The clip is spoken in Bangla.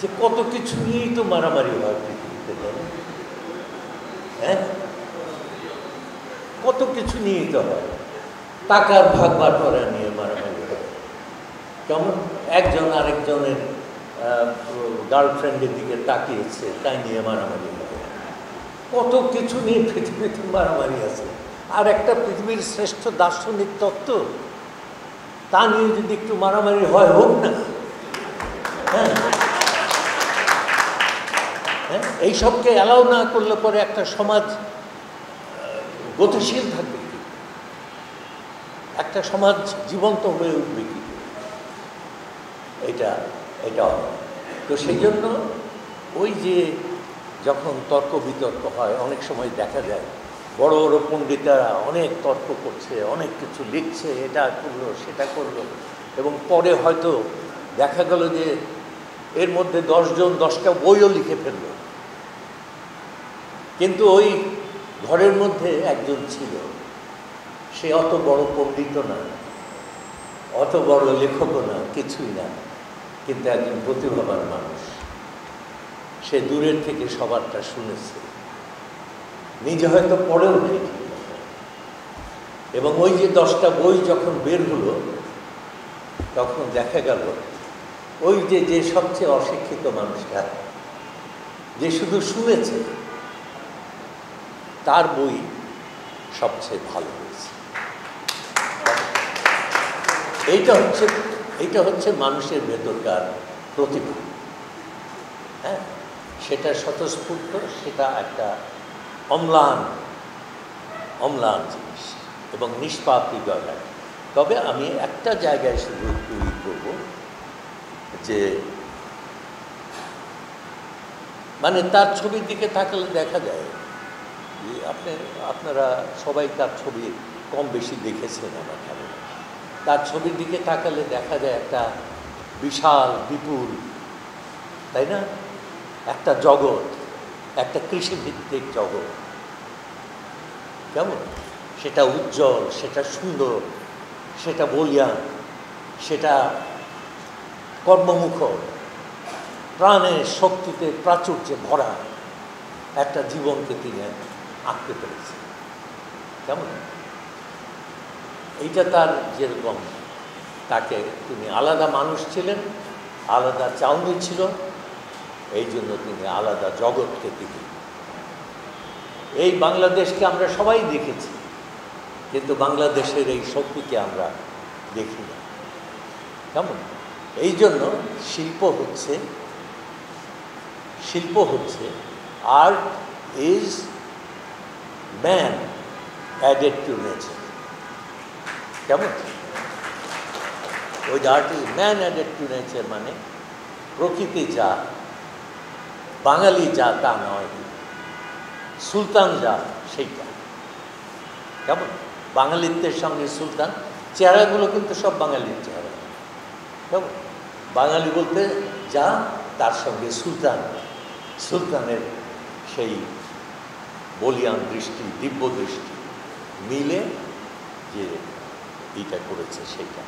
যে কত কিছু নিয়েই তো মারামারি হয় পৃথিবীতে, হ্যাঁ, কত কিছু নিয়েই তো হয়। টাকার ভাগ বাটোয়ারা নিয়ে মারামারি হয়, কেমন একজন আরেকজনের গার্লফ্রেন্ডের দিকে তাকিয়েছে তাই নিয়ে মারামারি হয়। কত কিছু নিয়ে পৃথিবীতে মারামারি আছে। আর একটা পৃথিবীর শ্রেষ্ঠ দার্শনিক তত্ত্ব, তা নিয়ে যদি একটু মারামারি হয়, হোক না। হ্যাঁ, হ্যাঁ, এইসবকে অ্যালাউ না করলে পরে একটা সমাজ গতিশীল থাকবে কি, একটা সমাজ জীবন্ত হয়ে উঠবে কি, এটা তো সেই জন্য ওই যে যখন তর্ক বিতর্ক হয়, অনেক সময় দেখা যায় বড় বড় পণ্ডিতেরা অনেক তর্ক করছে, অনেক কিছু লিখছে, এটা করলো সেটা করলো, এবং পরে হয়তো দেখা গেল যে এর মধ্যে 10 জন 10টা বইও লিখে ফেলল, কিন্তু ওই ঘরের মধ্যে একজন ছিল, সে অত বড় পণ্ডিতও না, অত বড় লেখকও না, কিছুই না, কিন্তু একজন প্রতিভাবান মানুষ। সে দূরের থেকে সবারটা শুনেছে, নিজে হয়তো পড়েও নেই, এবং ওই যে 10টা বই যখন বের হলো, তখন দেখা গেল ওই যে সবচেয়ে অশিক্ষিত মানুষটা, যে শুধু শুনেছে, তার বই সবচেয়ে ভালো হয়েছে। এইটা হচ্ছে মানুষের ভেতরকার প্রতিভা। হ্যাঁ, সেটা স্বতঃস্ফূর্ত, সেটা একটা অম্লান জিনিস এবং নিষ্পাপ হৃদয় লাগে। তবে আমি একটা জায়গায় শুধু তৈরি করব, যে মানে তার ছবির দিকে তাকালে দেখা যায় যে আপনারা সবাই তার ছবি কম বেশি দেখেছেন আমার ধারণা। তার ছবির দিকে তাকালে দেখা যায় একটা বিশাল বিপুল, তাই না, একটা জগৎ, একটা কৃষিভিত্তিক জগৎ। কেমন সেটা উজ্জ্বল, সেটা সুন্দর, সেটা বলিয়ান, সেটা কর্মমুখর, প্রাণের শক্তিতে প্রাচুর্যে ভরা একটা জীবনকে তিনি আঁকতে পেরেছেন। কেমন এইটা তার যেরকম, তাকে তিনি আলাদা মানুষ ছিলেন, আলাদা চাউনি ছিল, এই জন্য তিনি আলাদা জগৎকে তিনি, এই বাংলাদেশকে আমরা সবাই দেখেছি, কিন্তু বাংলাদেশের এই শক্তিকে আমরা দেখি না। কেমন এই জন্য শিল্প হচ্ছে art is man added to nature. কেমন ওই art is man added to nature, মানে প্রকৃতি যা, বাঙালি যা তা নয়, সুলতান যা সেইটা। কেমন বাঙালিত্বের সঙ্গে সুলতান, চেহারাগুলো কিন্তু সব বাঙালির চেহারা। কেমন বাঙালি বলতে যা, তার সঙ্গে সুলতানের সেই বলিয়ান দৃষ্টি, দিব্য দৃষ্টি মিলে যে এইটা করেছে সেইটা।